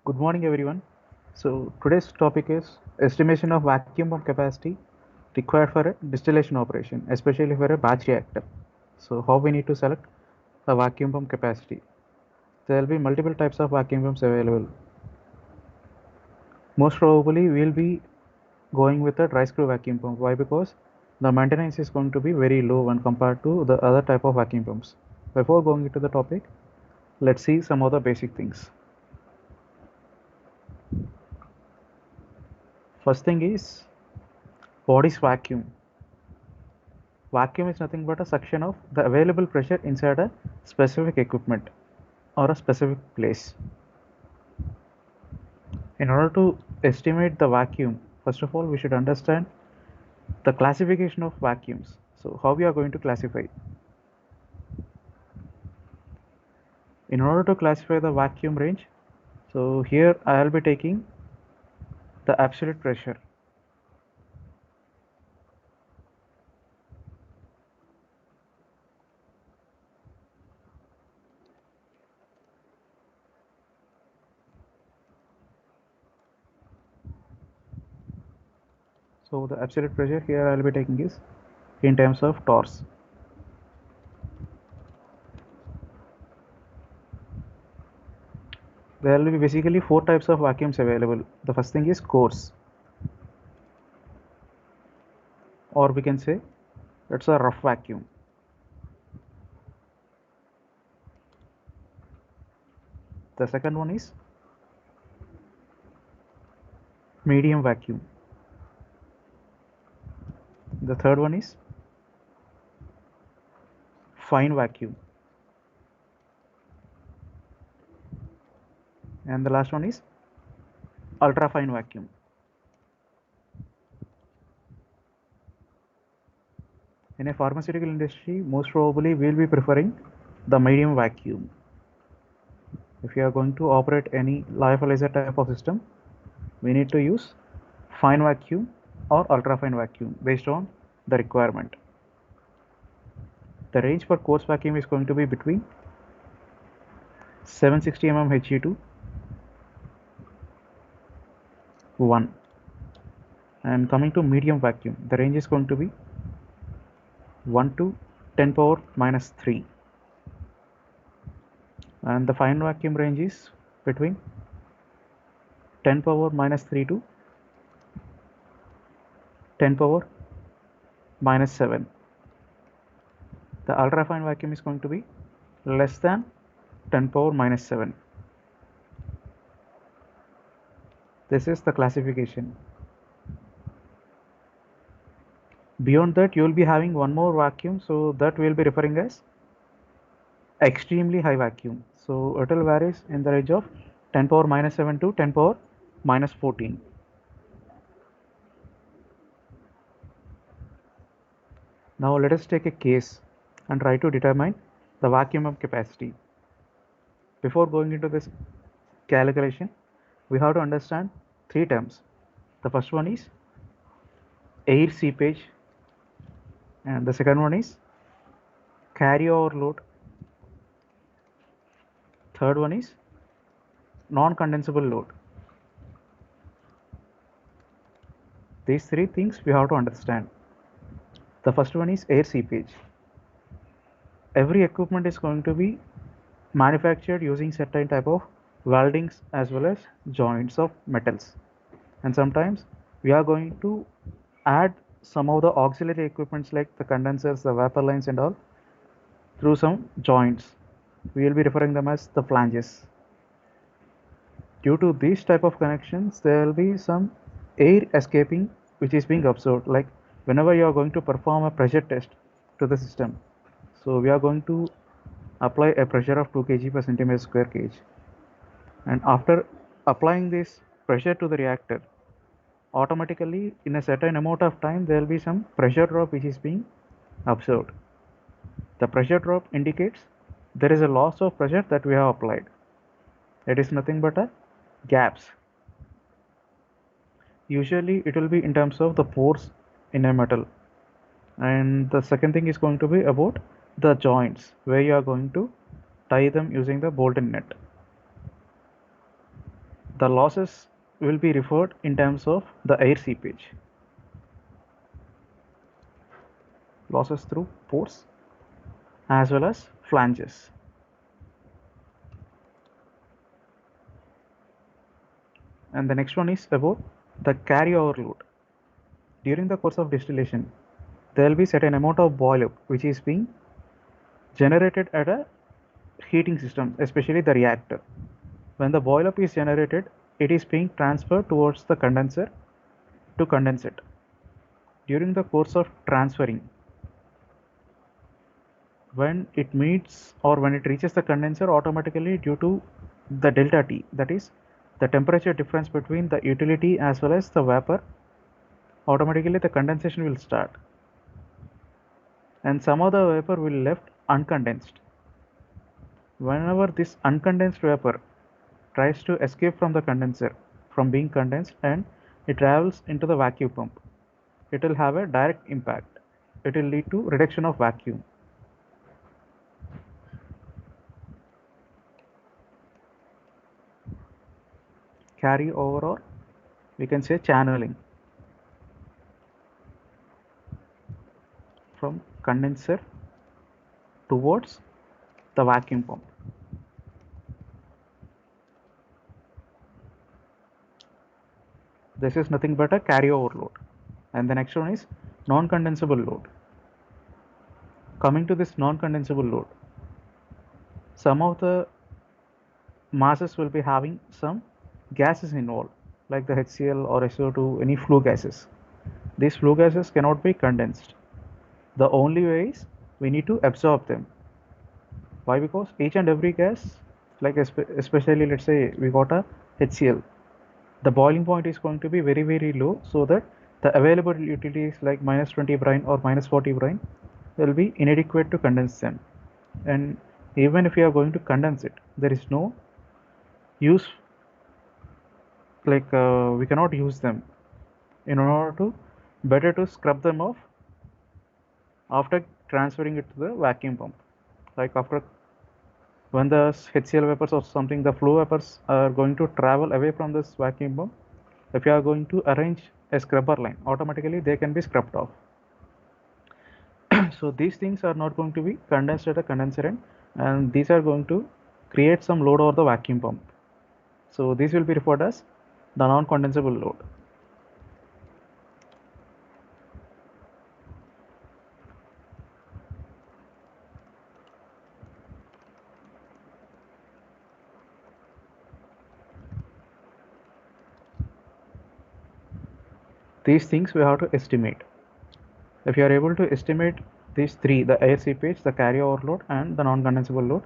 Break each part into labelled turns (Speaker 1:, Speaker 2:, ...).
Speaker 1: Good morning, everyone. So today's topic is estimation of vacuum pump capacity required for a distillation operation, especially for a batch reactor. So how we need to select a vacuum pump capacity. There will be multiple types of vacuum pumps available. Most probably we will be going with a dry screw vacuum pump. Why? Because the maintenance is going to be very low when compared to the other type of vacuum pumps. Before going into the topic, let's see some of the basic things. First thing is, what is vacuum? Vacuum is nothing but a suction of the available pressure inside a specific equipment or a specific place. In order to estimate the vacuum, first of all, we should understand the classification of vacuums. So, how we are going to classify? In order to classify the vacuum range, so here I will be taking the absolute pressure. So, the absolute pressure here I will be taking is in terms of torques. There will be basically four types of vacuums available. The first thing is coarse, or we can say it's a rough vacuum. The second one is medium vacuum. The third one is fine vacuum. And the last one is ultra fine vacuum. In a pharmaceutical industry, most probably we will be preferring the medium vacuum. If you are going to operate any lyophilizer type of system, we need to use fine vacuum or ultra fine vacuum based on the requirement. The range for coarse vacuum is going to be between 760 mm He to 1. And coming to medium vacuum, the range is going to be 1 to 10 power minus 3. And the fine vacuum range is between 10 power minus 3 to 10 power minus 7. The ultrafine vacuum is going to be less than 10 power minus 7. This is the classification. Beyond that, you will be having one more vacuum, so that we will be referring as extremely high vacuum. So it will varies in the range of 10 power minus 7 to 10 power minus 14. Now let us take a case and try to determine the vacuum pump capacity. Before going into this calculation, we have to understand three terms. The first one is air seepage, and the second one is carryover load. Third one is non-condensable load. These three things we have to understand. The first one is air seepage. Every equipment is going to be manufactured using certain type of weldings as well as joints of metals, and sometimes we are going to add some of the auxiliary equipments like the condensers, the vapor lines and all through some joints. We will be referring them as the flanges. Due to these type of connections, there will be some air escaping which is being observed, like whenever you are going to perform a pressure test to the system. So we are going to apply a pressure of 2 kg per centimeter square cage, and after applying this pressure to the reactor, automatically in a certain amount of time there will be some pressure drop which is being observed. The pressure drop indicates there is a loss of pressure that we have applied. It is nothing but a gaps. Usually it will be in terms of the pores in a metal, and the second thing is going to be about the joints where you are going to tie them using the bolt and nut. The losses will be referred in terms of the air seepage. Losses through pores as well as flanges. And the next one is about the carryover load. During the course of distillation, there will be certain amount of boil up which is being generated at a heating system, especially the reactor. When the boil up is generated, it is being transferred towards the condenser to condense it. During the course of transferring, when it meets or when it reaches the condenser, automatically due to the delta T, that is the temperature difference between the utility as well as the vapor, automatically the condensation will start and some of the vapor will left uncondensed. Whenever this uncondensed vapor tries to escape from the condenser from being condensed and it travels into the vacuum pump, it will have a direct impact. It will lead to reduction of vacuum. Carry over, or we can say channeling from condenser towards the vacuum pump. This is nothing but a carryover load. And the next one is non-condensable load. Coming to this non-condensable load, some of the masses will be having some gases involved, like the HCl or SO2, any flue gases. These flue gases cannot be condensed. The only way is we need to absorb them. Why? Because each and every gas, like especially let's say we got a HCl, the boiling point is going to be very very low, so that the available utilities like -20 brine or -40 brine will be inadequate to condense them. And even if you are going to condense it, there is no use, like we cannot use them. In order to better to scrub them off after transferring it to the vacuum pump, like after when the HCl vapors or something, the flue vapors are going to travel away from this vacuum pump. If you are going to arrange a scrubber line, automatically they can be scrubbed off. So these things are not going to be condensed at a condenser end, and these are going to create some load over the vacuum pump. So this will be referred as the non-condensable load. These things we have to estimate. If you are able to estimate these three, the air seepage, the carryover load and the non-condensable load,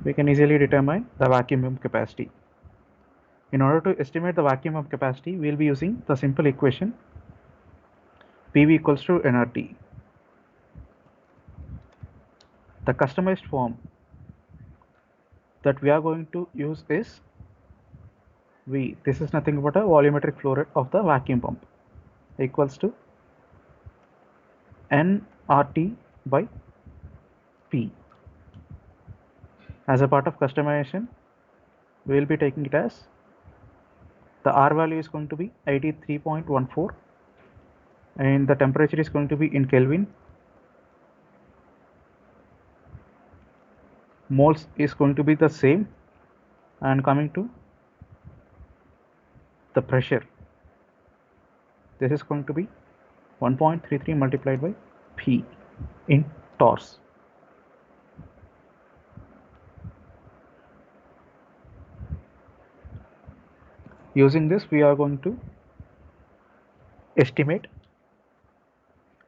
Speaker 1: we can easily determine the vacuum pump capacity. In order to estimate the vacuum pump capacity, we will be using the simple equation PV equals to nRT. The customized form that we are going to use is V. This is nothing but a volumetric flow rate of the vacuum pump equals to nRT by P. As a part of customization, we will be taking it as the R value is going to be 83.14 and the temperature is going to be in Kelvin. Moles is going to be the same, and coming to the pressure, this is going to be 1.33 multiplied by P in torrs. Using this, we are going to estimate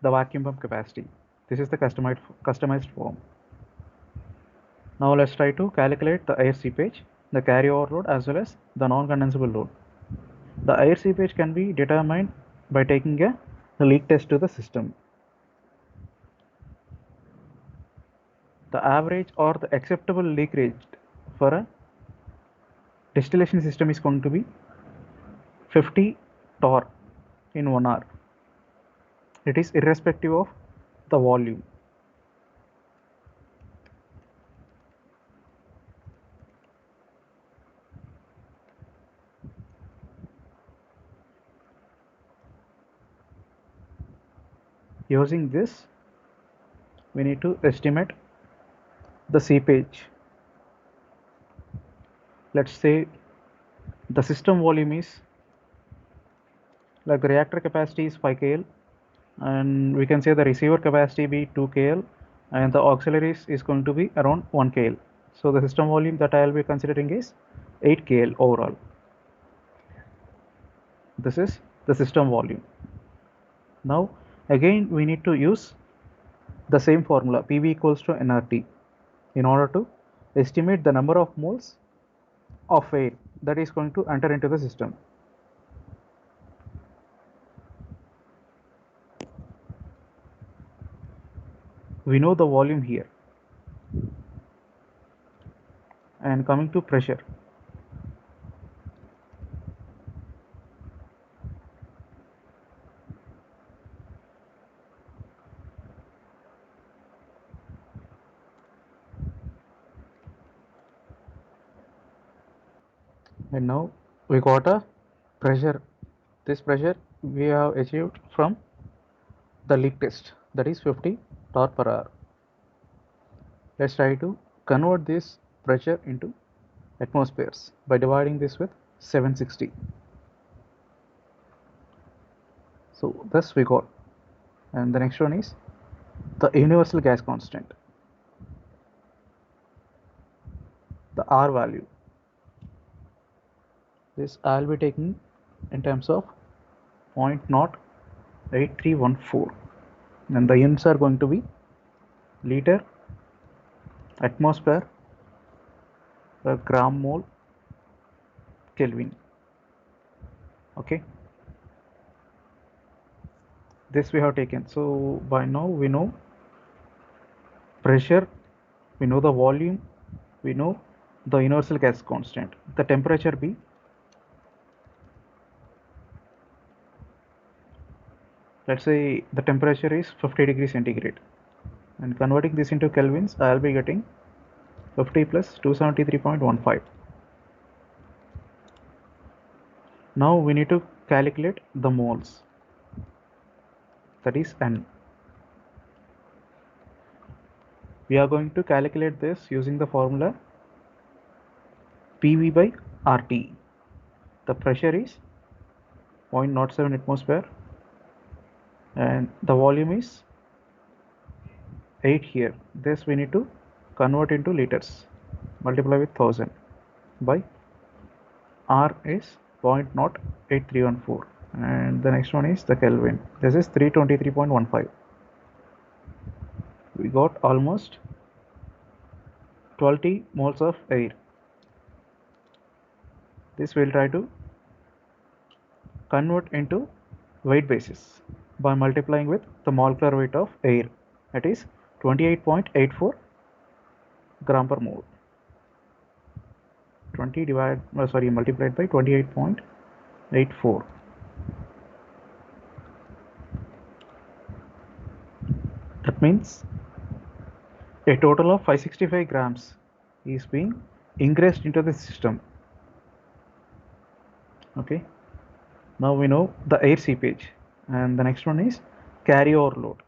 Speaker 1: the vacuum pump capacity. This is the customized form. Now let's try to calculate the air seepage, the carryover load as well as the non-condensable load. The air seepage can be determined by taking a leak test to the system. The average or the acceptable leak rate for a distillation system is going to be 50 torr in 1 hour. It is irrespective of the volume. Using this, we need to estimate the seepage. Let's say the system volume is, like, the reactor capacity is 5 kl, and we can say the receiver capacity be 2 kl, and the auxiliaries is going to be around 1 kl. So the system volume that I will be considering is 8 kl overall. This is the system volume. Now again we need to use the same formula, PV equals to nRT, in order to estimate the number of moles of air that is going to enter into the system. We know the volume here. And coming to pressure, and now we got a pressure. This pressure we have achieved from the leak test, that is 50 torr per hour. Let's try to convert this pressure into atmospheres by dividing this with 760. So thus we got. And the next one is the universal gas constant, the R value. This I'll be taking in terms of 0.08314, and the units are going to be liter, atmosphere, per gram mole, Kelvin. Okay, this we have taken. So by now we know pressure, we know the volume, we know the universal gas constant. The temperature be, let's say the temperature is 50 degrees centigrade, and converting this into kelvins, I'll be getting 50 plus 273.15. Now we need to calculate the moles, that is N. We are going to calculate this using the formula PV by RT. The pressure is 0.07 atmosphere, and the volume is 8 here. This we need to convert into liters, multiply with 1000 by R is 0.08314, and the next one is the Kelvin. This is 323.15. We got almost 20 moles of air. This we'll try to convert into weight basis by multiplying with the molecular weight of air, that is 28.84 gram per mole. 20 multiplied by 28.84. That means a total of 565 grams is being ingressed into the system. Okay, now we know the air seepage, and the next one is carryover load.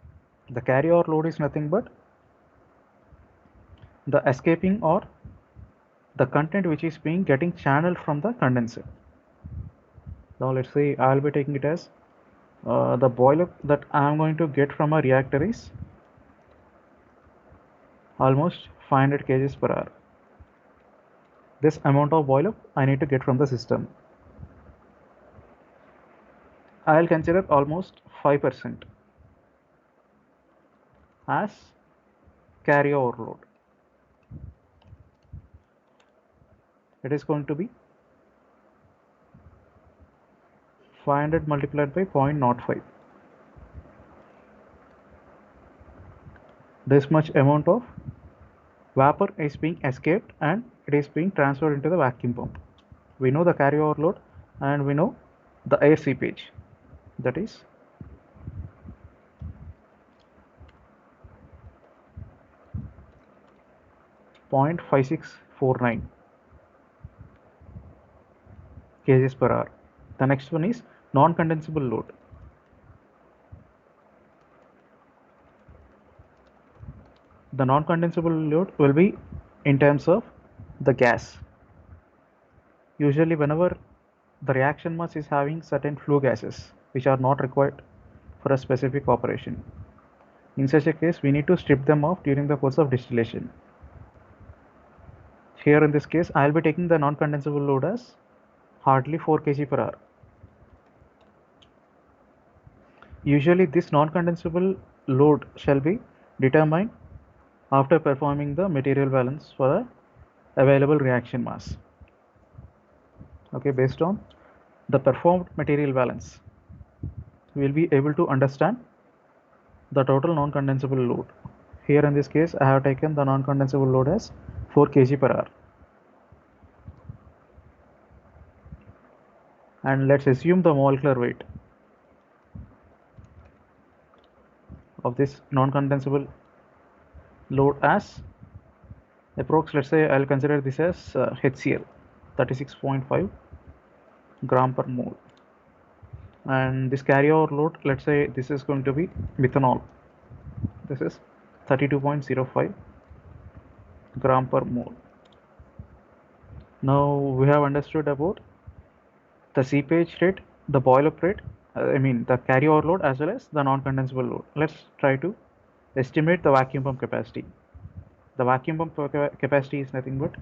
Speaker 1: The carryover load is nothing but the escaping or the content which is being getting channeled from the condenser. Now let's say I'll be taking it as the boil-up that I'm going to get from a reactor is almost 500 kgs per hour. This amount of boil-up I need to get from the system. I'll consider almost 5% as carryover load. It is going to be 500 multiplied by 0.05. This much amount of vapor is being escaped and it is being transferred into the vacuum pump. We know the carryover load and we know the air seepage, that is 0.5649 kgs per hour. The next one is non-condensable load. The non-condensable load will be in terms of the gas. Usually whenever the reaction mass is having certain flue gases which are not required for a specific operation. In such a case, we need to strip them off during the course of distillation. Here in this case, I will be taking the non-condensable load as hardly 4 kg per hour. Usually this non-condensable load shall be determined after performing the material balance for a available reaction mass. Okay, based on the performed material balance, we will be able to understand the total non-condensable load. Here in this case, I have taken the non-condensable load as 4 kg per hour. And let's assume the molecular weight of this non-condensable load as approx, let's say I'll consider this as HCl 36.5 gram per mole, and this carryover load, let's say this is going to be methanol, this is 32.05 gram per mole. Now we have understood about the seepage rate, the boil up rate, the carryover load as well as the non-condensable load. Let's try to estimate the vacuum pump capacity. The vacuum pump capacity is nothing but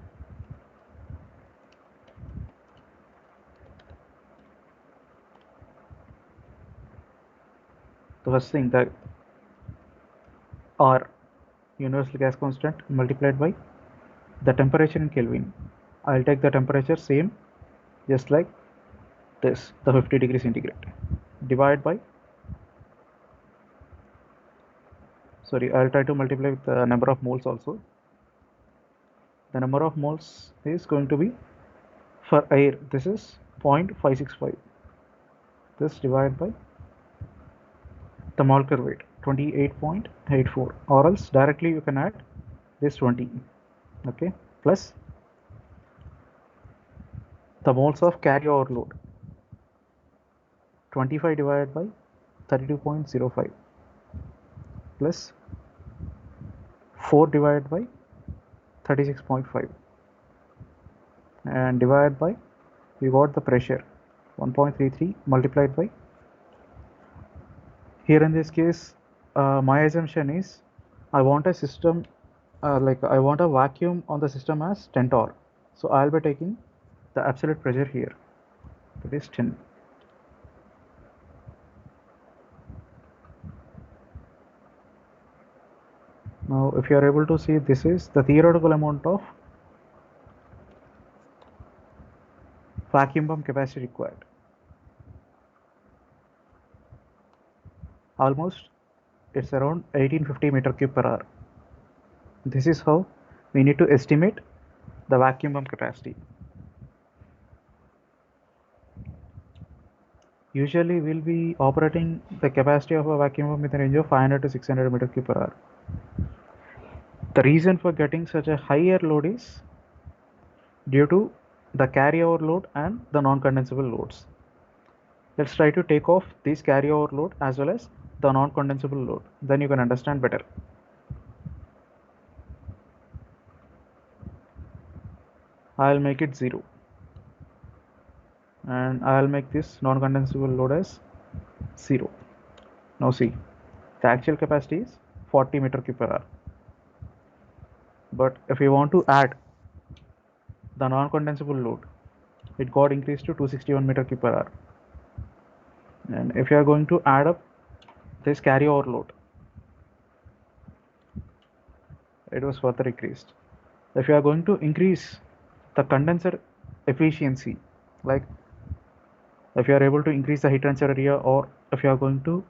Speaker 1: the first thing, the R, universal gas constant, multiplied by the temperature in Kelvin. I'll take the temperature same just like this, the 50 degrees centigrade, divide by, sorry, I'll try to multiply with the number of moles also. The number of moles is going to be, for air, this is 0.565, this divided by the molecular weight 28.84, or else directly you can add this 20, okay, plus the moles of carryover load 25 divided by 32.05 plus 4 divided by 36.5 and divided by, we got the pressure 1.33 multiplied by, here in this case my assumption is I want a system I want a vacuum on the system as 10 torr, so I'll be taking the absolute pressure here, that is 10. Now if you are able to see, this is the theoretical amount of vacuum pump capacity required. Almost it's around 1850 meter cube per hour. This is how we need to estimate the vacuum pump capacity. Usually we'll be operating the capacity of a vacuum pump in the range of 500 to 600 meter cube per hour. The reason for getting such a higher load is due to the carryover load and the non-condensable loads. Let's try to take off this carryover load as well as the non-condensable load, then you can understand better. I'll make it 0 and I'll make this non-condensable load as 0. Now see, the actual capacity is 40 meter cube per hour, but if you want to add the non-condensable load, it got increased to 261 meter cube per hour, and if you are going to add up this carryover load, it was further increased. If you are going to increase the condenser efficiency, like if you are able to increase the heat transfer area, or if you are going to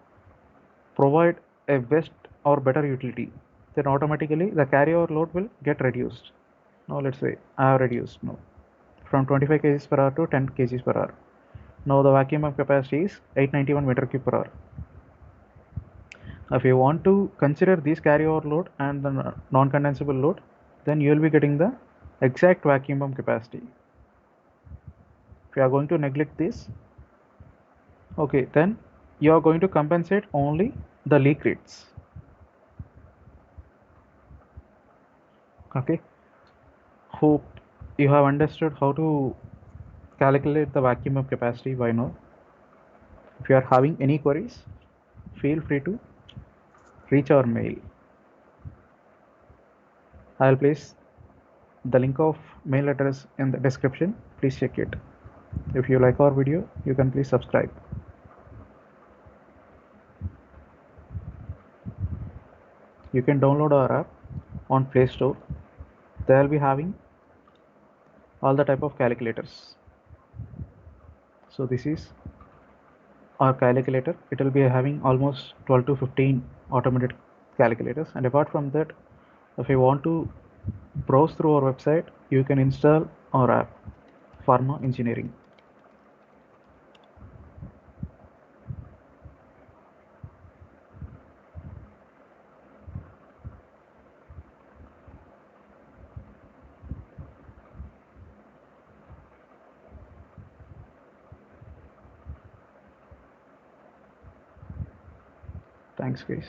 Speaker 1: provide a best or better utility, then automatically the carryover load will get reduced. Now let's say I have reduced now from 25 kg per hour to 10 kg per hour. Now the vacuum pump capacity is 891 meter cube per hour. If you want to consider this carryover load and the non-condensable load, then you will be getting the exact vacuum pump capacity. If you are going to neglect this, okay, then you are going to compensate only the leak rates. Okay, hope you have understood how to calculate the vacuum of capacity by now. If you are having any queries, feel free to reach our mail. I will place the link of mail address in the description. Please check it. If you like our video, you can please subscribe. You can download our app on Play Store. They will be having all the type of calculators. So this is our calculator. It will be having almost 12 to 15 automated calculators, and apart from that, if you want to browse through our website, you can install our app, Pharma Engineering. Thanks guys.